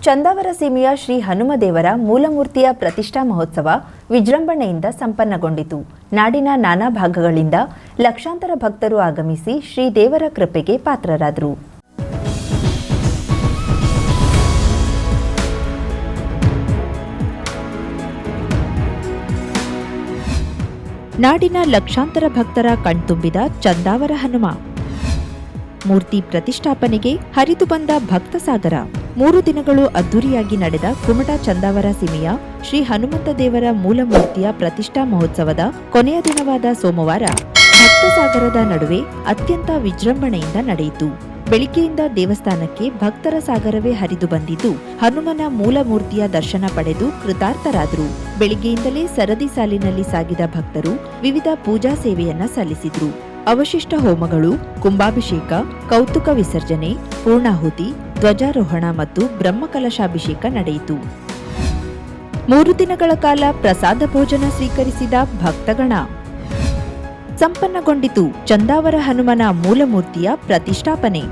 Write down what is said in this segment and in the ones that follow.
ಚಂದಾವರ ಸೀಮೆಯ ಶ್ರೀ ಹನುಮದೇವರ ಮೂಲಮೂರ್ತಿಯ ಪ್ರತಿಷ್ಠಾ ಮಹೋತ್ಸವ ವಿಜೃಂಭಣೆಯಿಂದ ಸಂಪನ್ನಗೊಂಡಿತು. ನಾಡಿನ ನಾನಾ ಭಾಗಗಳಿಂದ ಲಕ್ಷಾಂತರ ಭಕ್ತರು ಆಗಮಿಸಿ ಶ್ರೀ ದೇವರ ಕೃಪೆಗೆ ಪಾತ್ರರಾದರು. ನಾಡಿನ ಲಕ್ಷಾಂತರ ಭಕ್ತರ ಕಣ್ತುಂಬಿದ ಚಂದಾವರ ಹನುಮ ಮೂರ್ತಿ ಪ್ರತಿಷ್ಠಾಪನೆಗೆ ಹರಿದು ಬಂದ ಭಕ್ತ ಸಾಗರ. 3 ದಿನಗಳು ಅದ್ದೂರಿಯಾಗಿ ನಡೆದ ಕುಮಟಾ ಚಂದಾವರ ಸೀಮೆಯ ಶ್ರೀ ಹನುಮಂತ ದೇವರ ಮೂಲಮೂರ್ತಿಯ ಪ್ರತಿಷ್ಠಾ ಮಹೋತ್ಸವದ ಕೊನೆಯ ದಿನವಾದ ಸೋಮವಾರ ಭಕ್ತ ಸಾಗರದ ನಡುವೆ ಅತ್ಯಂತ ವಿಜೃಂಭಣೆಯಿಂದ ನಡೆಯಿತು. ಬೆಳಿಗ್ಗೆಯಿಂದ ದೇವಸ್ಥಾನಕ್ಕೆ ಭಕ್ತರ ಸಾಗರವೇ ಹರಿದು ಬಂದಿದ್ದು ಹನುಮನ ಮೂಲಮೂರ್ತಿಯ ದರ್ಶನ ಪಡೆದು ಕೃತಾರ್ಥರಾದರು. ಬೆಳಿಗ್ಗೆಯಿಂದಲೇ ಸರದಿ ಸಾಲಿನಲ್ಲಿ ಸಾಗಿದ ಭಕ್ತರು ವಿವಿಧ ಪೂಜಾ ಸೇವೆಯನ್ನ ಸಲ್ಲಿಸಿದ್ರು. ಅವಶಿಷ್ಟ ಹೋಮಗಳು, ಕುಂಭಾಭಿಷೇಕ, ಕೌತುಕ ವಿಸರ್ಜನೆ, ಪೂರ್ಣಾಹುತಿ, ಧ್ವಜಾರೋಹಣ ಮತ್ತು ಬ್ರಹ್ಮಕಲಶಾಭಿಷೇಕ ನಡೆಯಿತು. 3 ದಿನಗಳ ಕಾಲ ಪ್ರಸಾದ ಭೋಜನ ಸ್ವೀಕರಿಸಿದ ಭಕ್ತಗಣ. ಸಂಪನ್ನಗೊಂಡಿತು ಚಂದಾವರ ಹನುಮನ ಮೂಲಮೂರ್ತಿಯ ಪ್ರತಿಷ್ಠಾಪನೆ.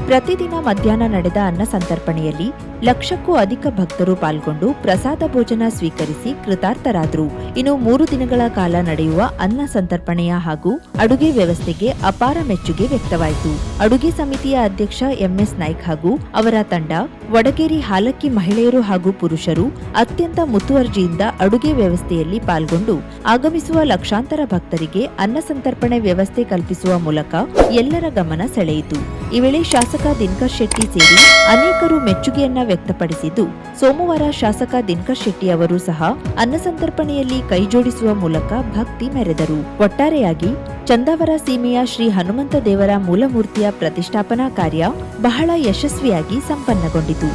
ಪ್ರತಿದಿನ ಮಧ್ಯಾಹ್ನ ನಡೆದ ಅನ್ನ ಸಂತರ್ಪಣೆಯಲ್ಲಿ ಲಕ್ಷಕ್ಕೂ ಅಧಿಕ ಭಕ್ತರು ಪಾಲ್ಗೊಂಡು ಪ್ರಸಾದ ಭೋಜನ ಸ್ವೀಕರಿಸಿ ಕೃತಾರ್ಥರಾದರು. ಇನ್ನು 3 ದಿನಗಳ ಕಾಲ ನಡೆಯುವ ಅನ್ನ ಸಂತರ್ಪಣೆಯ ಹಾಗೂ ಅಡುಗೆ ವ್ಯವಸ್ಥೆಗೆ ಅಪಾರ ಮೆಚ್ಚುಗೆ ವ್ಯಕ್ತವಾಯಿತು. ಅಡುಗೆ ಸಮಿತಿಯ ಅಧ್ಯಕ್ಷ ಎಂಎಸ್ ನಾಯ್ಕ್ ಹಾಗೂ ಅವರ ತಂಡ, ವಡಗೇರಿ ಹಾಲಕ್ಕಿ ಮಹಿಳೆಯರು ಹಾಗೂ ಪುರುಷರು ಅತ್ಯಂತ ಮುತುವರ್ಜಿಯಿಂದ ಅಡುಗೆ ವ್ಯವಸ್ಥೆಯಲ್ಲಿ ಪಾಲ್ಗೊಂಡು ಆಗಮಿಸುವ ಲಕ್ಷಾಂತರ ಭಕ್ತರಿಗೆ ಅನ್ನ ಸಂತರ್ಪಣೆ ವ್ಯವಸ್ಥೆ ಕಲ್ಪಿಸುವ ಮೂಲಕ ಎಲ್ಲರ ಗಮನ ಸೆಳೆಯಿತು. ಈ ವೇಳೆ ಶಾಸಕ ದಿನಕರ್ ಶೆಟ್ಟಿ ಸೇರಿ ಅನೇಕರು ಮೆಚ್ಚುಗೆಯನ್ನ ವ್ಯಕ್ತಪಡಿಸಿದ್ದು, ಸೋಮವಾರ ಶಾಸಕ ದಿನಕರ್ ಶೆಟ್ಟಿ ಅವರು ಸಹ ಅನ್ನ ಸಂತರ್ಪಣೆಯಲ್ಲಿ ಕೈಜೋಡಿಸುವ ಮೂಲಕ ಭಕ್ತಿ ಮೆರೆದರು. ಒಟ್ಟಾರೆಯಾಗಿ ಚಂದಾವರ ಸೀಮೆಯ ಶ್ರೀ ಹನುಮಂತ ದೇವರ ಮೂಲಮೂರ್ತಿಯ ಪ್ರತಿಷ್ಠಾಪನಾ ಕಾರ್ಯ ಬಹಳ ಯಶಸ್ವಿಯಾಗಿ ಸಂಪನ್ನಗೊಂಡಿತು.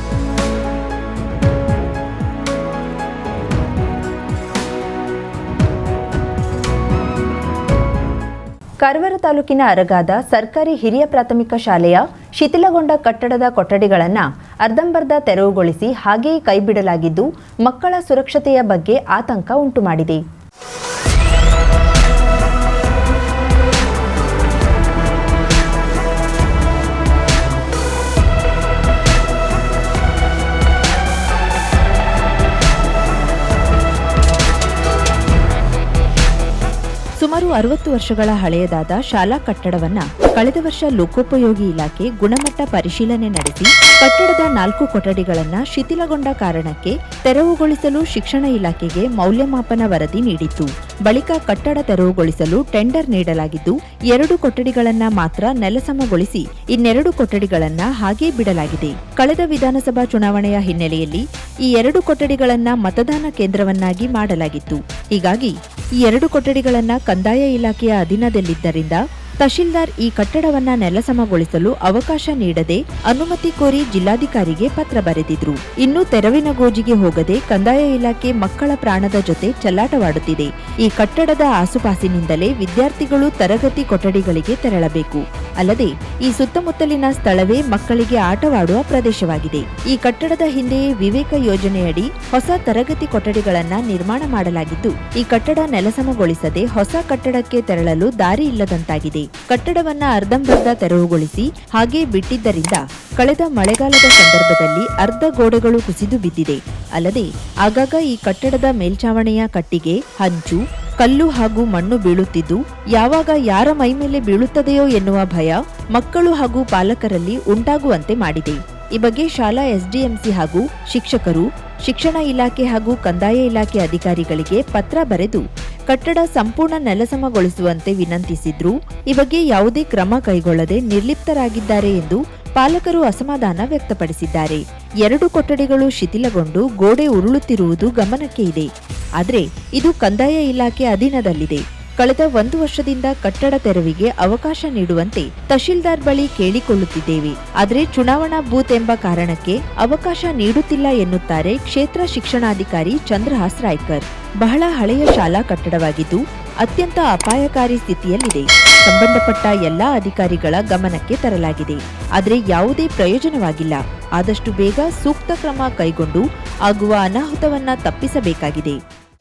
ಕಾರವಾರ ತಾಲೂಕಿನ ಅರಗಾದ ಸರ್ಕಾರಿ ಹಿರಿಯ ಪ್ರಾಥಮಿಕ ಶಾಲೆಯ ಶಿಥಿಲಗೊಂಡ ಕಟ್ಟಡದ ಕೊಠಡಿಗಳನ್ನು ಅರ್ಧಂಬರ್ಧ ತೆರವುಗೊಳಿಸಿ ಹಾಗೆಯೇ ಕೈಬಿಡಲಾಗಿದ್ದು ಮಕ್ಕಳ ಸುರಕ್ಷತೆಯ ಬಗ್ಗೆ ಆತಂಕ ಉಂಟುಮಾಡಿದೆ. ಸುಮಾರು 60 ವರ್ಷಗಳ ಹಳೆಯದಾದ ಶಾಲಾ ಕಟ್ಟಡವನ್ನ ಕಳೆದ ವರ್ಷ ಲೋಕೋಪಯೋಗಿ ಇಲಾಖೆ ಗುಣಮಟ್ಟ ಪರಿಶೀಲನೆ ನಡೆಸಿ ಕಟ್ಟಡದ 4 ಕೊಠಡಿಗಳನ್ನ ಶಿಥಿಲಗೊಂಡ ಕಾರಣಕ್ಕೆ ತೆರವುಗೊಳಿಸಲು ಶಿಕ್ಷಣ ಇಲಾಖೆಗೆ ಮೌಲ್ಯಮಾಪನ ವರದಿ ನೀಡಿತ್ತು. ಬಳಿಕ ಕಟ್ಟಡ ತೆರವುಗೊಳಿಸಲು ಟೆಂಡರ್ ನೀಡಲಾಗಿದ್ದು 2 ಕೊಠಡಿಗಳನ್ನ ಮಾತ್ರ ನೆಲಸಮಗೊಳಿಸಿ ಇನ್ನೆರಡು ಕೊಠಡಿಗಳನ್ನ ಹಾಗೇ ಬಿಡಲಾಗಿದೆ. ಕಳೆದ ವಿಧಾನಸಭಾ ಚುನಾವಣೆಯ ಹಿನ್ನೆಲೆಯಲ್ಲಿ ಈ 2 ಕೊಠಡಿಗಳನ್ನ ಮತದಾನ ಕೇಂದ್ರವನ್ನಾಗಿ ಮಾಡಲಾಗಿತ್ತು. ಹೀಗಾಗಿ ಈ 2 ಕೊಠಡಿಗಳನ್ನ ಕಂದಾಯ ಇಲಾಖೆಯ ಅಧೀನದಲ್ಲಿದ್ದರಿಂದ ತಹಶೀಲ್ದಾರ್ ಈ ಕಟ್ಟಡವನ್ನ ನೆಲಸಮಗೊಳಿಸಲು ಅವಕಾಶ ನೀಡದೆ ಅನುಮತಿ ಕೋರಿ ಜಿಲ್ಲಾಧಿಕಾರಿಗೆ ಪತ್ರ ಬರೆದಿದ್ರು. ಇನ್ನು ತೆರವಿನ ಗೋಜಿಗೆ ಹೋಗದೆ ಕಂದಾಯ ಇಲಾಖೆ ಮಕ್ಕಳ ಪ್ರಾಣದ ಜೊತೆ ಚೆಲ್ಲಾಟವಾಡುತ್ತಿದೆ. ಈ ಕಟ್ಟಡದ ಆಸುಪಾಸಿನಿಂದಲೇ ವಿದ್ಯಾರ್ಥಿಗಳು ತರಗತಿ ಕೊಠಡಿಗಳಿಗೆ ತೆರಳಬೇಕು. ಅಲ್ಲದೆ ಈ ಸುತ್ತಮುತ್ತಲಿನ ಸ್ಥಳವೇ ಮಕ್ಕಳಿಗೆ ಆಟವಾಡುವ ಪ್ರದೇಶವಾಗಿದೆ. ಈ ಕಟ್ಟಡದ ಹಿಂದೆಯೇ ವಿವೇಕ ಯೋಜನೆಯಡಿ ಹೊಸ ತರಗತಿ ಕೊಠಡಿಗಳನ್ನ ನಿರ್ಮಾಣ ಮಾಡಲಾಗಿದ್ದು ಈ ಕಟ್ಟಡ ನೆಲಸಮಗೊಳಿಸದೆ ಹೊಸ ಕಟ್ಟಡಕ್ಕೆ ತೆರಳಲು ದಾರಿ ಇಲ್ಲದಂತಾಗಿದೆ. ಕಟ್ಟಡವನ್ನ ಅರ್ಧಂಬರ್ಧ ತೆರವುಗೊಳಿಸಿ ಹಾಗೇ ಬಿಟ್ಟಿದ್ದರಿಂದ ಕಳೆದ ಮಳೆಗಾಲದ ಸಂದರ್ಭದಲ್ಲಿ ಅರ್ಧ ಗೋಡೆಗಳು ಕುಸಿದು ಬಿದ್ದಿದೆ. ಅಲ್ಲದೆ ಆಗಾಗ ಈ ಕಟ್ಟಡದ ಮೇಲ್ಛಾವಣಿಯ ಕಟ್ಟಿಗೆ, ಹಂಚು, ಕಲ್ಲು ಹಾಗೂ ಮಣ್ಣು ಬೀಳುತ್ತಿದ್ದು ಯಾವಾಗ ಯಾರ ಮೈಮೇಲೆ ಬೀಳುತ್ತದೆಯೋ ಎನ್ನುವ ಭಯ ಮಕ್ಕಳು ಹಾಗೂ ಪಾಲಕರಲ್ಲಿ ಉಂಟಾಗುವಂತೆ ಮಾಡಿದೆ. ಈ ಬಗ್ಗೆ ಶಾಲಾ ಎಸ್ಡಿಎಂಸಿ ಹಾಗೂ ಶಿಕ್ಷಕರು, ಶಿಕ್ಷಣ ಇಲಾಖೆ ಹಾಗೂ ಕಂದಾಯ ಇಲಾಖೆ ಅಧಿಕಾರಿಗಳಿಗೆ ಪತ್ರ ಬರೆದು ಕಟ್ಟಡ ಸಂಪೂರ್ಣ ನೆಲಸಮಗೊಳಿಸುವಂತೆ ವಿನಂತಿಸಿದ್ರು. ಈ ಬಗ್ಗೆ ಯಾವುದೇ ಕ್ರಮ ಕೈಗೊಳ್ಳದೆ ನಿರ್ಲಿಪ್ತರಾಗಿದ್ದಾರೆ ಎಂದು ಪಾಲಕರು ಅಸಮಾಧಾನ ವ್ಯಕ್ತಪಡಿಸಿದ್ದಾರೆ. 2 ಕೊಠಡಿಗಳು ಶಿಥಿಲಗೊಂಡು ಗೋಡೆ ಉರುಳುತ್ತಿರುವುದು ಗಮನಕ್ಕೆ ಇದೆ. ಆದರೆ ಇದು ಕಂದಾಯ ಇಲಾಖೆ ಅಧೀನದಲ್ಲಿದೆ. ಕಳೆದ 1 ವರ್ಷದಿಂದ ಕಟ್ಟಡ ತೆರವಿಗೆ ಅವಕಾಶ ನೀಡುವಂತೆ ತಹಶೀಲ್ದಾರ್ ಬಳಿ ಕೇಳಿಕೊಳ್ಳುತ್ತಿದ್ದೇವೆ. ಆದರೆ ಚುನಾವಣಾ ಬೂತ್ ಎಂಬ ಕಾರಣಕ್ಕೆ ಅವಕಾಶ ನೀಡುತ್ತಿಲ್ಲ ಎನ್ನುತ್ತಾರೆ ಕ್ಷೇತ್ರ ಶಿಕ್ಷಣಾಧಿಕಾರಿ ಚಂದ್ರಹಾಸ್ ರಾಯ್ಕರ್. ಬಹಳ ಹಳೆಯ ಶಾಲಾ ಕಟ್ಟಡವಾಗಿದ್ದು ಅತ್ಯಂತ ಅಪಾಯಕಾರಿ ಸ್ಥಿತಿಯಲ್ಲಿದೆ. ಸಂಬಂಧಪಟ್ಟ ಎಲ್ಲಾ ಅಧಿಕಾರಿಗಳ ಗಮನಕ್ಕೆ ತರಲಾಗಿದೆ. ಆದರೆ ಯಾವುದೇ ಪ್ರಯೋಜನವಾಗಿಲ್ಲ. ಆದಷ್ಟು ಬೇಗ ಸೂಕ್ತ ಕ್ರಮ ಕೈಗೊಂಡು ಆಗುವ ಅನಾಹುತವನ್ನ ತಪ್ಪಿಸಬೇಕಾಗಿದೆ.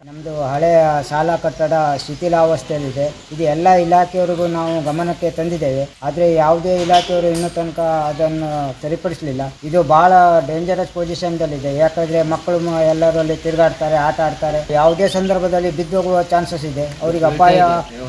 ನಮ್ಮದು ಹಳೆಯ ಶಾಲಾ ಕಟ್ಟಡ ಶಿಥಿಲಾವಸ್ಥೆಯಲ್ಲಿದೆ. ಇದು ಎಲ್ಲ ಇಲಾಖೆಯವರಿಗೂ ನಾವು ಗಮನಕ್ಕೆ ತಂದಿದ್ದೇವೆ. ಆದರೆ ಯಾವುದೇ ಇಲಾಖೆಯವರು ಇನ್ನೂ ತನಕ ಅದನ್ನು ಸರಿಪಡಿಸಲಿಲ್ಲ. ಇದು ಬಹಳ ಡೇಂಜರಸ್ ಪೊಸಿಷನ್ದಲ್ಲಿದೆ. ಯಾಕಂದರೆ ಮಕ್ಕಳು ಎಲ್ಲರೂ ಅಲ್ಲಿ ತಿರುಗಾಡ್ತಾರೆ, ಆಟ ಆಡ್ತಾರೆ. ಯಾವುದೇ ಸಂದರ್ಭದಲ್ಲಿ ಬಿದ್ದೋಗುವ ಚಾನ್ಸಸ್ ಇದೆ. ಅವರಿಗೆ ಅಪಾಯ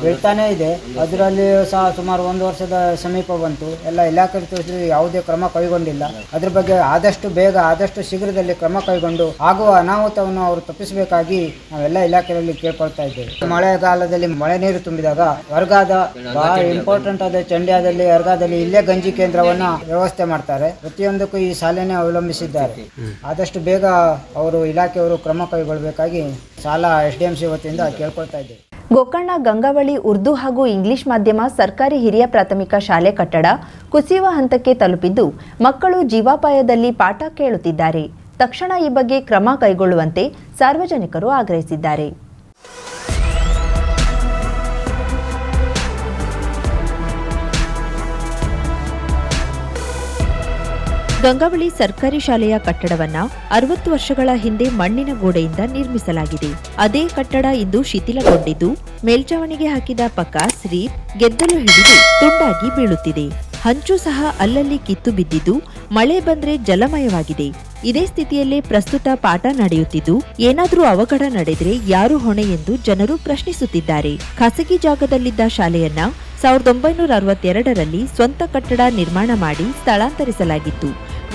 ಬೀಳ್ತಾನೇ ಇದೆ. ಅದರಲ್ಲಿ ಸಹ ಸುಮಾರು 1 ವರ್ಷದ ಸಮೀಪ ಬಂತು. ಎಲ್ಲ ಇಲಾಖೆ ತೋರಿಸಿದ್ರು ಯಾವುದೇ ಕ್ರಮ ಕೈಗೊಂಡಿಲ್ಲ. ಅದ್ರ ಬಗ್ಗೆ ಆದಷ್ಟು ಬೇಗ ಆದಷ್ಟು ಶೀಘ್ರದಲ್ಲಿ ಕ್ರಮ ಕೈಗೊಂಡು ಆಗುವ ಅನಾಹುತವನ್ನು ಅವರು ತಪ್ಪಿಸಬೇಕಾಗಿ ನಾವೆಲ್ಲ ಇಲಾಖೆಯಲ್ಲಿ ಕೇಳ್ಕೊಳ್ತಾ ಇದ್ದೇವೆ. ಮಳೆಗಾಲದಲ್ಲಿ ಮಳೆ ನೀರು ತುಂಬಿದಾಗ ವರ್ಗಾದ ಬಹಳ ಇಂಪಾರ್ಟೆಂಟ್ ಆದ ಚಂಡ್ಯಾದಲ್ಲಿ ವರ್ಗಾದಲ್ಲಿ ಇಲ್ಲೇ ಗಂಜಿ ಕೇಂದ್ರವನ್ನ ವ್ಯವಸ್ಥೆ ಮಾಡ್ತಾರೆ. ಪ್ರತಿಯೊಂದಕ್ಕೂ ಈ ಶಾಲೆನೇ ಅವಲಂಬಿಸಿದ್ದಾರೆ. ಆದಷ್ಟು ಬೇಗ ಅವರು ಇಲಾಖೆಯವರು ಕ್ರಮ ಕೈಗೊಳ್ಳಬೇಕಾಗಿ ಶಾಲಾ SDMC ವತಿಯಿಂದ ಕೇಳ್ಕೊಳ್ತಾ ಇದ್ದೇವೆ. ಗೋಕರ್ಣ ಗಂಗಾವಳಿ ಉರ್ದು ಹಾಗೂ ಇಂಗ್ಲಿಷ್ ಮಾಧ್ಯಮ ಸರ್ಕಾರಿ ಹಿರಿಯ ಪ್ರಾಥಮಿಕ ಶಾಲೆ ಕಟ್ಟಡ ಕುಸಿಯುವ ಹಂತಕ್ಕೆ ತಲುಪಿದ್ದು ಮಕ್ಕಳು ಜೀವಾಪಾಯದಲ್ಲಿ ಪಾಠ ಕೇಳುತ್ತಿದ್ದಾರೆ. ತಕ್ಷಣ ಈ ಬಗ್ಗೆ ಕ್ರಮ ಕೈಗೊಳ್ಳುವಂತೆ ಸಾರ್ವಜನಿಕರು ಆಗ್ರಹಿಸಿದ್ದಾರೆ. ಗಂಗಾವಳಿ ಸರ್ಕಾರಿ ಶಾಲೆಯ ಕಟ್ಟಡವನ್ನ 60 ವರ್ಷಗಳ ಹಿಂದೆ ಮಣ್ಣಿನ ಗೋಡೆಯಿಂದ ನಿರ್ಮಿಸಲಾಗಿದೆ. ಅದೇ ಕಟ್ಟಡ ಇಂದು ಶಿಥಿಲಗೊಂಡಿದ್ದು ಮೇಲ್ಚಾವಣಿಗೆ ಹಾಕಿದ ಪಕಾಸ್ ರೀಪ್ ಗೆದ್ದಲು ಹಿಡಿದು ತುಂಡಾಗಿ ಬೀಳುತ್ತಿದೆ. ಹಂಚು ಸಹ ಅಲ್ಲಲ್ಲಿ ಕಿತ್ತು ಬಿದ್ದಿದ್ದು ಮಳೆ ಬಂದ್ರೆ ಜಲಮಯವಾಗಿದೆ. ಇದೇ ಸ್ಥಿತಿಯಲ್ಲೇ ಪ್ರಸ್ತುತ ಪಾಠ ನಡೆಯುತ್ತಿದ್ದು ಏನಾದರೂ ಅವಘಡ ನಡೆದ್ರೆ ಯಾರು ಹೊಣೆ ಎಂದು ಜನರು ಪ್ರಶ್ನಿಸುತ್ತಿದ್ದಾರೆ. ಖಾಸಗಿ ಜಾಗದಲ್ಲಿದ್ದ ಶಾಲೆಯನ್ನ 1962ರಲ್ಲಿ ಸ್ವಂತ ಕಟ್ಟಡ ನಿರ್ಮಾಣ ಮಾಡಿ ಸ್ಥಳಾಂತರಿಸಲಾಗಿತ್ತು.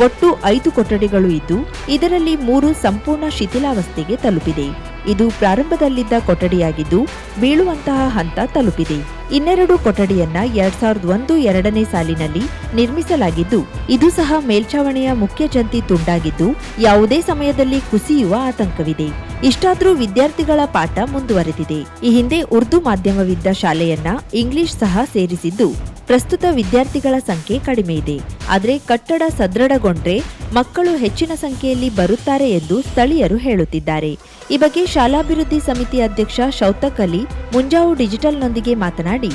ಒಟ್ಟು 5 ಕೊಠಡಿಗಳು ಇದ್ದು ಇದರಲ್ಲಿ 3 ಸಂಪೂರ್ಣ ಶಿಥಿಲಾವಸ್ಥೆಗೆ ತಲುಪಿದೆ. ಇದು ಪ್ರಾರಂಭದಲ್ಲಿದ್ದ ಕೊಠಡಿಯಾಗಿದ್ದು ಬೀಳುವಂತಹ ಹಂತ ತಲುಪಿದೆ. ಇನ್ನೆರಡು ಕೊಠಡಿಯನ್ನ 2001-2ನೇ ಸಾಲಿನಲ್ಲಿ ನಿರ್ಮಿಸಲಾಗಿದ್ದು ಇದು ಸಹ ಮೇಲ್ಛಾವಣಿಯ ಮುಖ್ಯ ಜಂತಿ ತುಂಡಾಗಿದ್ದು ಯಾವುದೇ ಸಮಯದಲ್ಲಿ ಕುಸಿಯುವ ಆತಂಕವಿದೆ. ಇಷ್ಟಾದರೂ ವಿದ್ಯಾರ್ಥಿಗಳ ಪಾಠ ಮುಂದುವರೆದಿದೆ. ಈ ಹಿಂದೆ ಉರ್ದು ಮಾಧ್ಯಮವಿದ್ದ ಶಾಲೆಯನ್ನ ಇಂಗ್ಲಿಷ್ ಸಹ ಸೇರಿಸಿದ್ದು ಪ್ರಸ್ತುತ ವಿದ್ಯಾರ್ಥಿಗಳ ಸಂಖ್ಯೆ ಕಡಿಮೆ ಇದೆ. ಆದರೆ ಕಟ್ಟಡ ಸದೃಢಗೊಂಡ್ರೆ ಮಕ್ಕಳು ಹೆಚ್ಚಿನ ಸಂಖ್ಯೆಯಲ್ಲಿ ಬರುತ್ತಾರೆ ಎಂದು ಸ್ಥಳೀಯರು ಹೇಳುತ್ತಿದ್ದಾರೆ. ಈ ಬಗ್ಗೆ ಶಾಲಾಭಿವೃದ್ಧಿ ಸಮಿತಿ ಅಧ್ಯಕ್ಷ ಶೌತಕ್ ಅಲಿ ಮುಂಜಾವು ಡಿಜಿಟಲ್ನೊಂದಿಗೆ ಮಾತನಾಡಿ,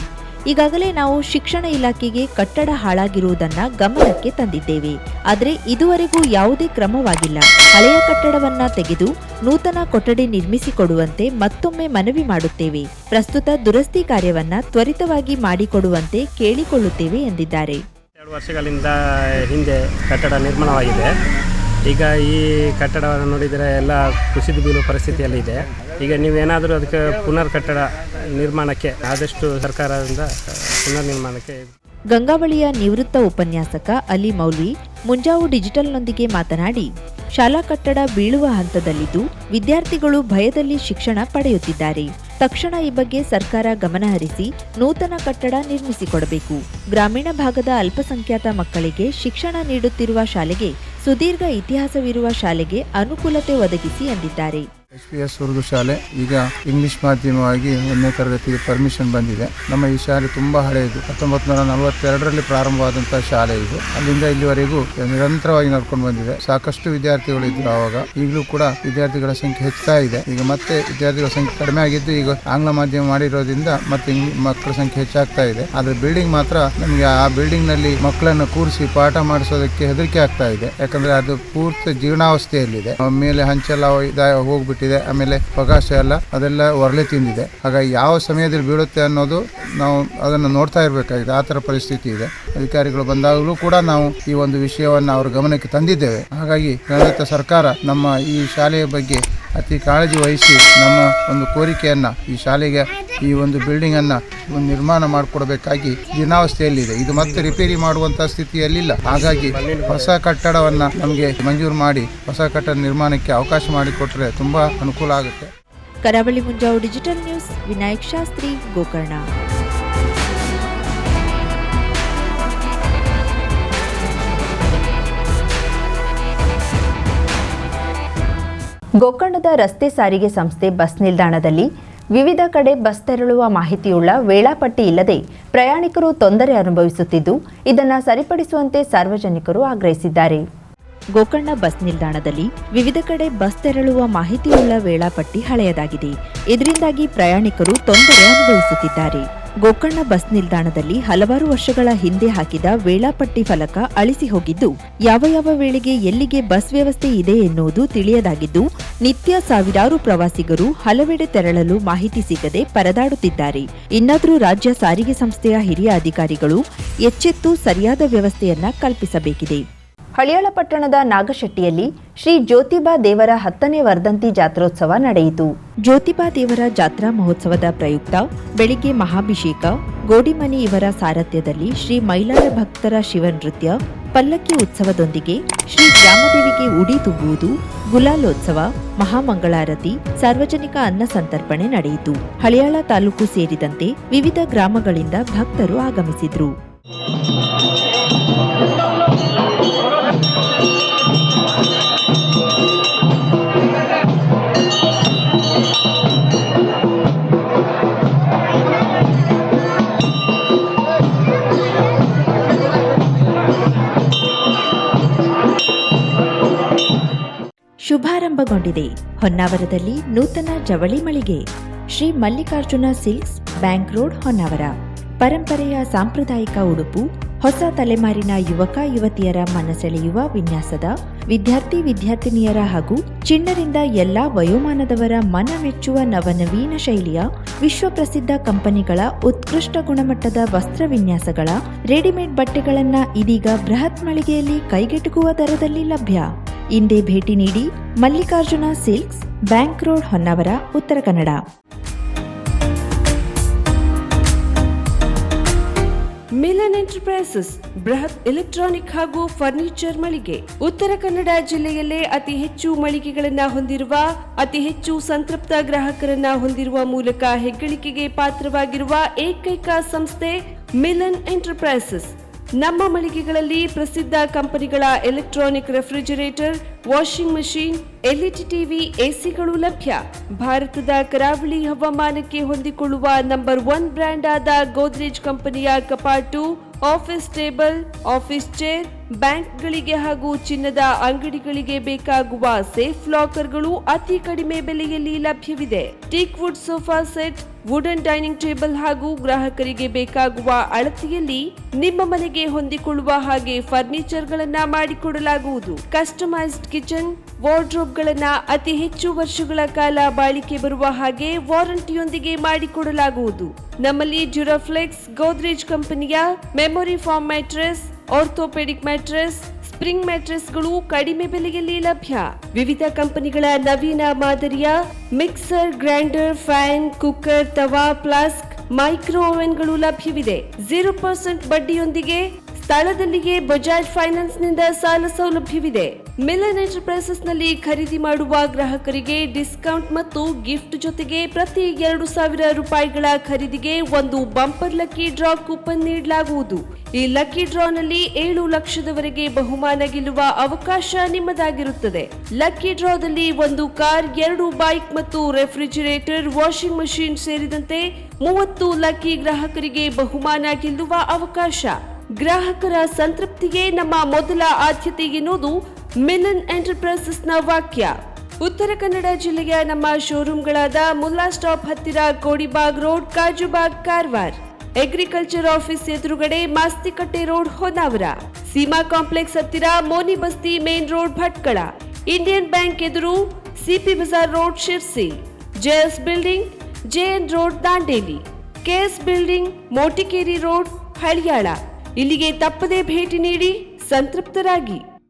ಈಗಾಗಲೇ ನಾವು ಶಿಕ್ಷಣ ಇಲಾಖೆಗೆ ಕಟ್ಟಡ ಹಾಳಾಗಿರುವುದನ್ನ ಗಮನಕ್ಕೆ ತಂದಿದ್ದೇವೆ. ಆದರೆ ಇದುವರೆಗೂ ಯಾವುದೇ ಕ್ರಮವಾಗಿಲ್ಲ. ಹಳೆಯ ಕಟ್ಟಡವನ್ನ ತೆಗೆದು ನೂತನ ಕೊಠಡಿ ನಿರ್ಮಿಸಿಕೊಡುವಂತೆ ಮತ್ತೊಮ್ಮೆ ಮನವಿ ಮಾಡುತ್ತೇವೆ. ಪ್ರಸ್ತುತ ದುರಸ್ತಿ ಕಾರ್ಯವನ್ನ ತ್ವರಿತವಾಗಿ ಮಾಡಿಕೊಡುವಂತೆ ಕೇಳಿಕೊಳ್ಳುತ್ತೇವೆ ಎಂದಿದ್ದಾರೆ. 2 ವರ್ಷಗಳಿಂದ ಹಿಂದೆ ಕಟ್ಟಡ ನಿರ್ಮಾಣವಾಗಿದೆ. ಈಗ ಈ ಕಟ್ಟಡವನ್ನು ನೋಡಿದರೆ ಎಲ್ಲ ಕುಸಿದು ಬೀಳುವ ಪರಿಸ್ಥಿತಿಯಲ್ಲಿದೆ. ಈಗ ನೀವೇನಾದರೂ ಅದಕ್ಕೆ ಪುನರ್ ಕಟ್ಟಡ ನಿರ್ಮಾಣಕ್ಕೆ ಆದಷ್ಟು ಸರ್ಕಾರದಿಂದ ಪುನರ್ ನಿರ್ಮಾಣಕ್ಕೆ. ಗಂಗಾವಳಿಯ ನಿವೃತ್ತ ಉಪನ್ಯಾಸಕ ಅಲಿ ಮೌಲ್ವಿ ಮುಂಜಾವು ಡಿಜಿಟಲ್ನೊಂದಿಗೆ ಮಾತನಾಡಿ, ಶಾಲಾ ಕಟ್ಟಡ ಬೀಳುವ ಹಂತದಲ್ಲಿದ್ದು ವಿದ್ಯಾರ್ಥಿಗಳು ಭಯದಲ್ಲಿ ಶಿಕ್ಷಣ ಪಡೆಯುತ್ತಿದ್ದಾರೆ. ತಕ್ಷಣ ಈ ಬಗ್ಗೆ ಸರ್ಕಾರ ಗಮನಹರಿಸಿ ನೂತನ ಕಟ್ಟಡ ನಿರ್ಮಿಸಿಕೊಡಬೇಕು. ಗ್ರಾಮೀಣ ಭಾಗದ ಅಲ್ಪಸಂಖ್ಯಾತ ಮಕ್ಕಳಿಗೆ ಶಿಕ್ಷಣ ನೀಡುತ್ತಿರುವ ಶಾಲೆಗೆ ಸುದೀರ್ಘ ಇತಿಹಾಸವಿರುವ ಶಾಲೆಗೆ ಅನುಕೂಲತೆ ಒದಗಿಸಿ ಎಂದಿದ್ದಾರೆ. SPS ಉರ್ದು ಶಾಲೆ ಈಗ ಇಂಗ್ಲಿಷ್ ಮಾಧ್ಯಮವಾಗಿ 1ನೇ ತರಗತಿಗೆ ಪರ್ಮಿಷನ್ ಬಂದಿದೆ. ನಮ್ಮ ಈ ಶಾಲೆ ತುಂಬಾ ಹಳೆಯದು. 1942ರಲ್ಲಿ ಪ್ರಾರಂಭವಾದಂತಹ ಶಾಲೆ ಇದು. ಅಲ್ಲಿಂದ ಇಲ್ಲಿವರೆಗೂ ನಿರಂತರವಾಗಿ ನಡ್ಕೊಂಡು ಬಂದಿದೆ. ಸಾಕಷ್ಟು ವಿದ್ಯಾರ್ಥಿಗಳು ಇದ್ರು ಆವಾಗ. ಈಗಲೂ ಕೂಡ ವಿದ್ಯಾರ್ಥಿಗಳ ಸಂಖ್ಯೆ ಹೆಚ್ಚುತ್ತಾ ಇದೆ. ಈಗ ಮತ್ತೆ ವಿದ್ಯಾರ್ಥಿಗಳ ಸಂಖ್ಯೆ ಕಡಿಮೆ ಆಗಿದ್ದು ಈಗ ಆಂಗ್ಲ ಮಾಧ್ಯಮ ಮಾಡಿರೋದ್ರಿಂದ ಮತ್ತೆ ಮಕ್ಕಳ ಸಂಖ್ಯೆ ಹೆಚ್ಚಾಗ್ತಾ ಇದೆ. ಆದ್ರೆ ಬಿಲ್ಡಿಂಗ್ ಮಾತ್ರ ನಮಗೆ ಆ ಬಿಲ್ಡಿಂಗ್ ನಲ್ಲಿ ಮಕ್ಕಳನ್ನು ಕೂರಿಸಿ ಪಾಠ ಮಾಡಿಸೋದಕ್ಕೆ ಹೆದರಿಕೆ ಆಗ್ತಾ ಇದೆ. ಯಾಕಂದ್ರೆ ಅದು ಪೂರ್ತಿ ಜೀರ್ಣಾವಸ್ಥೆಯಲ್ಲಿದೆ. ಮೇಲೆ ಹಂಚೆಲ್ಲ ಹೋಗ್ಬಿಟ್ಟು ಆಮೇಲೆ ಪ್ರಕಾಶ ಎಲ್ಲ ಅದೆಲ್ಲ ಹೊರಳೆ ತಿಂದಿದೆ. ಹಾಗಾಗಿ ಯಾವ ಸಮಯದಲ್ಲಿ ಬೀಳುತ್ತೆ ಅನ್ನೋದು ನಾವು ಅದನ್ನು ನೋಡ್ತಾ ಇರಬೇಕಾಗಿದೆ. ಆ ತರ ಪರಿಸ್ಥಿತಿ ಇದೆ. ಅಧಿಕಾರಿಗಳು ಬಂದಾಗಲೂ ಕೂಡ ನಾವು ಈ ಒಂದು ವಿಷಯವನ್ನು ಅವರ ಗಮನಕ್ಕೆ ತಂದಿದ್ದೇವೆ. ಹಾಗಾಗಿ ಆಡಳಿತ ಸರ್ಕಾರ ನಮ್ಮ ಈ ಶಾಲೆಯ ಬಗ್ಗೆ ಅತಿ ಕಾಳಜಿ ವಹಿಸಿ ನಮ್ಮ ಒಂದು ಕೋರಿಕೆಯನ್ನ ಈ ಶಾಲೆಗೆ ಈ ಒಂದು ಬಿಲ್ಡಿಂಗ್ ಅನ್ನ ನಿರ್ಮಾಣ ಮಾಡಿಕೊಡಬೇಕಾಗಿ ಜೀರ್ಣಾವಸ್ಥೆಯಲ್ಲಿದೆ. ಇದು ಮತ್ತೆ ರಿಪೇರಿ ಮಾಡುವಂತಹ ಸ್ಥಿತಿಯಲ್ಲಿಲ್ಲ. ಹಾಗಾಗಿ ಹೊಸ ಕಟ್ಟಡವನ್ನ ನಮಗೆ ಮಂಜೂರು ಮಾಡಿ ಹೊಸ ಕಟ್ಟಡ ನಿರ್ಮಾಣಕ್ಕೆ ಅವಕಾಶ ಮಾಡಿಕೊಟ್ರೆ ತುಂಬಾ ಅನುಕೂಲ ಆಗುತ್ತೆ. ಕರಾವಳಿ ಮುಂಜಾವು ಡಿಜಿಟಲ್ ನ್ಯೂಸ್, ವಿನಾಯಕ್ ಶಾಸ್ತ್ರಿ, ಗೋಕರ್ಣ. ಗೋಕರ್ಣದ ರಸ್ತೆ ಸಾರಿಗೆ ಸಂಸ್ಥೆ ಬಸ್ ನಿಲ್ದಾಣದಲ್ಲಿ ವಿವಿಧ ಕಡೆ ಬಸ್ ತೆರಳುವ ಮಾಹಿತಿಯುಳ್ಳ ವೇಳಾಪಟ್ಟಿ ಇಲ್ಲದೆ ಪ್ರಯಾಣಿಕರು ತೊಂದರೆ ಅನುಭವಿಸುತ್ತಿದ್ದು ಇದನ್ನು ಸರಿಪಡಿಸುವಂತೆ ಸಾರ್ವಜನಿಕರು ಆಗ್ರಹಿಸಿದ್ದಾರೆ. ಗೋಕರ್ಣ ಬಸ್ ನಿಲ್ದಾಣದಲ್ಲಿ ವಿವಿಧ ಕಡೆ ಬಸ್ ತೆರಳುವ ಮಾಹಿತಿಯುಳ್ಳ ವೇಳಾಪಟ್ಟಿ ಹಳೆಯದಾಗಿದೆ. ಇದರಿಂದಾಗಿ ಪ್ರಯಾಣಿಕರು ತೊಂದರೆ ಅನುಭವಿಸುತ್ತಿದ್ದಾರೆ. ಗೋಕರ್ಣ ಬಸ್ ನಿಲ್ದಾಣದಲ್ಲಿ ಹಲವಾರು ವರ್ಷಗಳ ಹಿಂದೆ ಹಾಕಿದ ವೇಳಾಪಟ್ಟಿ ಫಲಕ ಅಳಿಸಿ ಹೋಗಿದ್ದು, ಯಾವ ವೇಳೆಗೆ ಎಲ್ಲಿಗೆ ಬಸ್ ವ್ಯವಸ್ಥೆ ಇದೆ ಎನ್ನುವುದು ತಿಳಿಯದಾಗಿದ್ದು, ನಿತ್ಯ ಸಾವಿರಾರು ಪ್ರವಾಸಿಗರು ಹಲವೆಡೆ ತೆರಳಲು ಮಾಹಿತಿ ಸಿಗದೆ ಪರದಾಡುತ್ತಿದ್ದಾರೆ. ಇನ್ನಾದರೂ ರಾಜ್ಯ ಸಾರಿಗೆ ಸಂಸ್ಥೆಯ ಹಿರಿಯ ಅಧಿಕಾರಿಗಳು ಎಚ್ಚೆತ್ತು ಸರಿಯಾದ ವ್ಯವಸ್ಥೆಯನ್ನ ಕಲ್ಪಿಸಬೇಕಿದೆ. ಹಳಿಯಾಳ ಪಟ್ಟಣದ ನಾಗಶೆಟ್ಟಿಯಲ್ಲಿ ಶ್ರೀ ಜ್ಯೋತಿಬಾ ದೇವರ 10ನೇ ವರ್ಧಂತಿ ಜಾತ್ರೋತ್ಸವ ನಡೆಯಿತು. ಜ್ಯೋತಿಬಾ ದೇವರ ಜಾತ್ರಾ ಮಹೋತ್ಸವದ ಪ್ರಯುಕ್ತ ಬೆಳಿಗ್ಗೆ ಮಹಾಭಿಷೇಕ, ಗೋಡಿಮನಿ ಇವರ ಸಾರಥ್ಯದಲ್ಲಿ ಶ್ರೀ ಮೈಲಾರ ಭಕ್ತರ ಶಿವನೃತ್ಯ, ಪಲ್ಲಕ್ಕಿ ಉತ್ಸವದೊಂದಿಗೆ ಶ್ರೀ ಗ್ರಾಮದೇವಿಗೆ ಉಡಿ ತುಂಬುವುದು, ಗುಲಾಲೋತ್ಸವ, ಮಹಾಮಂಗಳಾರತಿ, ಸಾರ್ವಜನಿಕ ಅನ್ನ ಸಂತರ್ಪಣೆ ನಡೆಯಿತು. ಹಳಿಯಾಳ ತಾಲೂಕು ಸೇರಿದಂತೆ ವಿವಿಧ ಗ್ರಾಮಗಳಿಂದ ಭಕ್ತರು ಆಗಮಿಸಿದ್ರು. ಶುಭಾರಂಭಗೊಂಡಿದೆ. ಹೊನ್ನಾವರದಲ್ಲಿ ನೂತನ ಜವಳಿ ಮಳಿಗೆ Shri Mallikarjuna silks, bank road, Honnavar. ಪರಂಪರೆಯ ಸಾಂಪ್ರದಾಯಿಕ ಉಡುಪು, ಹೊಸ ತಲೆಮಾರಿನ ಯುವಕ ಯುವತಿಯರ ಮನಸೆಳೆಯುವ ವಿನ್ಯಾಸದ, ವಿದ್ಯಾರ್ಥಿನಿಯರ ಹಾಗೂ ಚಿಣ್ಣರಿಂದ ಎಲ್ಲಾ ವಯೋಮಾನದವರ ಮನ ಮೆಚ್ಚುವ ನವನವೀನ ಶೈಲಿಯ ವಿಶ್ವಪ್ರಸಿದ್ಧ ಕಂಪನಿಗಳ ಉತ್ಕೃಷ್ಟ ಗುಣಮಟ್ಟದ ವಸ್ತ್ರ ವಿನ್ಯಾಸಗಳ ರೆಡಿಮೇಡ್ ಬಟ್ಟೆಗಳನ್ನ ಇದೀಗ ಬೃಹತ್ ಮಳಿಗೆಯಲ್ಲಿ ಕೈಗೆಟುಕುವ ದರದಲ್ಲಿ ಲಭ್ಯ. ಇಂದೇ ಭೇಟಿ ನೀಡಿ. Mallikarjuna silks, bank road, Honnavar, Uttara Kannada. Milan enterprises ಬೃಹತ್ ಎಲೆಕ್ಟ್ರಾನಿಕ್ ಹಾಗೂ ಫರ್ನಿಚರ್ ಮಳಿಗೆ. ಉತ್ತರ ಕನ್ನಡ ಜಿಲ್ಲೆಯಲ್ಲೇ ಅತಿ ಹೆಚ್ಚು ಮಳಿಗೆಗಳನ್ನ ಹೊಂದಿರುವ, ಅತಿ ಹೆಚ್ಚು ಸಂತೃಪ್ತ ಗ್ರಾಹಕರನ್ನ ಹೊಂದಿರುವ ಮೂಲಕ ಹೆಗ್ಗಳಿಕೆಗೆ ಪಾತ್ರವಾಗಿರುವ ಏಕೈಕ ಸಂಸ್ಥೆ ಮಿಲನ್ ಎಂಟರ್ಪ್ರೈಸಸ್. ನಮ್ಮ ಮಳಿಗೆಗಳಲ್ಲಿ ಪ್ರಸಿದ್ಧ ಕಂಪನಿಗಳ electronic refrigerator, washing machine, LED TV, ಎಸಿಗಳು ಲಭ್ಯ. ಭಾರತದ ಕರಾವಳಿ ಹವಾಮಾನಕ್ಕೆ ಹೊಂದಿಕೊಳ್ಳುವ ನಂಬರ್ 1 ಬ್ರ್ಯಾಂಡ್ ಆದ ಗೋದ್ರೇಜ್ ಕಂಪನಿಯ ಕಪಾಟು, ಆಫೀಸ್ ಟೇಬಲ್, ಆಫೀಸ್ ಚೇರ್, ಬ್ಯಾಂಕ್ಗಳಿಗೆ ಹಾಗೂ ಚಿನ್ನದ ಅಂಗಡಿಗಳಿಗೆ ಬೇಕಾಗುವ ಸೇಫ್ ಲಾಕರ್ಗಳು ಅತಿ ಕಡಿಮೆ ಬೆಲೆಯಲ್ಲಿ ಲಭ್ಯವಿದೆ. Teak wood sofa set, wooden dining table ಹಾಗೂ ಗ್ರಾಹಕರಿಗೆ ಬೇಕಾಗುವ ಅಳತೆಯಲ್ಲಿ ನಿಮ್ಮ ಮನೆಗೆ ಹೊಂದಿಕೊಳ್ಳುವ ಹಾಗೆ ಫರ್ನಿಚರ್ಗಳನ್ನ ಮಾಡಿಕೊಡಲಾಗುವುದು. ಕಸ್ಟಮೈಸ್ಡ್ ಕಿಚನ್, ವಾರ್ಡ್ರೋಬ್ಗಳನ್ನ ಅತಿ ಹೆಚ್ಚು ವರ್ಷಗಳ ಕಾಲ ಬಾಳಿಕೆ ಬರುವ ಹಾಗೆ ವಾರಂಟಿಯೊಂದಿಗೆ ಮಾಡಿಕೊಡಲಾಗುವುದು. ನಮ್ಮಲ್ಲಿ ಡ್ಯೂರಾಫ್ಲೆಕ್ಸ್, ಗೋದ್ರೇಜ್ ಕಂಪನಿಯ memory foam mattress, orthopedic mattress, spring ಮ್ಯಾಟ್ರೆಸ್ಗಳು ಕಡಿಮೆ ಬೆಲೆಯಲ್ಲಿ ಲಭ್ಯ. ವಿವಿಧ ಕಂಪನಿಗಳ ನವೀನ ಮಾದರಿಯ mixer, grinder, fan, cooker, tawa, flask, micro ಓವೆನ್ಗಳು ಲಭ್ಯವಿದೆ. 0% ಬಡ್ಡಿಯೊಂದಿಗೆ ಸ್ಥಳದಲ್ಲಿಯೇ ಬಜಾಜ್ ಫೈನಾನ್ಸ್ ನಿಂದ ಸಾಲ ಸೌಲಭ್ಯವಿದೆ. ಮಿಲನ್ ಎಂಟರ್ಪ್ರೈಸಸ್ ನಲ್ಲಿ ಖರೀದಿ ಮಾಡುವ ಗ್ರಾಹಕರಿಗೆ ಡಿಸ್ಕೌಂಟ್ ಮತ್ತು ಗಿಫ್ಟ್ ಜೊತೆಗೆ ಪ್ರತಿ 2,000 ರೂಪಾಯಿಗಳ ಖರೀದಿಗೆ ಒಂದು ಬಂಪರ್ ಲಕ್ಕಿ ಡ್ರಾ ಕೂಪನ್ ನೀಡಲಾಗುವುದು. ಈ ಲಕ್ಕಿ ಡ್ರಾನಲ್ಲಿ 7 ಲಕ್ಷದವರೆಗೆ ಬಹುಮಾನ ಗೆಲ್ಲುವ ಅವಕಾಶ ನಿಮ್ಮದಾಗಿರುತ್ತದೆ. ಲಕ್ಕಿ ಡ್ರಾದಲ್ಲಿ 1 ಕಾರ್, 2 ಬೈಕ್ ಮತ್ತು ರೆಫ್ರಿಜರೇಟರ್, ವಾಷಿಂಗ್ ಮಷೀನ್ ಸೇರಿದಂತೆ 30 ಲಕ್ಕಿ ಗ್ರಾಹಕರಿಗೆ ಬಹುಮಾನ ಗೆಲ್ಲುವ ಅವಕಾಶ. ಗ್ರಾಹಕರ ಸಂತೃಪ್ತಿಗೆ ನಮ್ಮ ಮೊದಲ ಆದ್ಯತೆ ಎನ್ನುವುದು ಮಿಲನ್ ಎಂಟರ್ಪ್ರೈಸಸ್ನ ವಾಕ್ಯ. ಉತ್ತರ ಕನ್ನಡ ಜಿಲ್ಲೆಯ ನಮ್ಮ ಶೋರೂಮ್ಗಳಾದ ಮುಲ್ಲಾ ಸ್ಟಾಪ್ ಹತ್ತಿರ Kodibag road, Kajubag, Karwar. Agriculture office ಎದುರುಗಡೆ ಮಾಸ್ತಿಕಟ್ಟೆ ರೋಡ್, ಹೊನ್ನಾವರ. ಸೀಮಾ ಕಾಂಪ್ಲೆಕ್ಸ್ ಹತ್ತಿರ Moni Basti main road, Bhatkal. Indian bank ಎದುರು CP Bazar road, Sirsi. JS building, JN road, Dandeli. KS building, Motikeri road, Haliyal. ಇಲ್ಲಿಗೆ ತಪ್ಪದೇ ಭೇಟಿ ನೀಡಿ ಸಂತೃಪ್ತರಾಗಿ.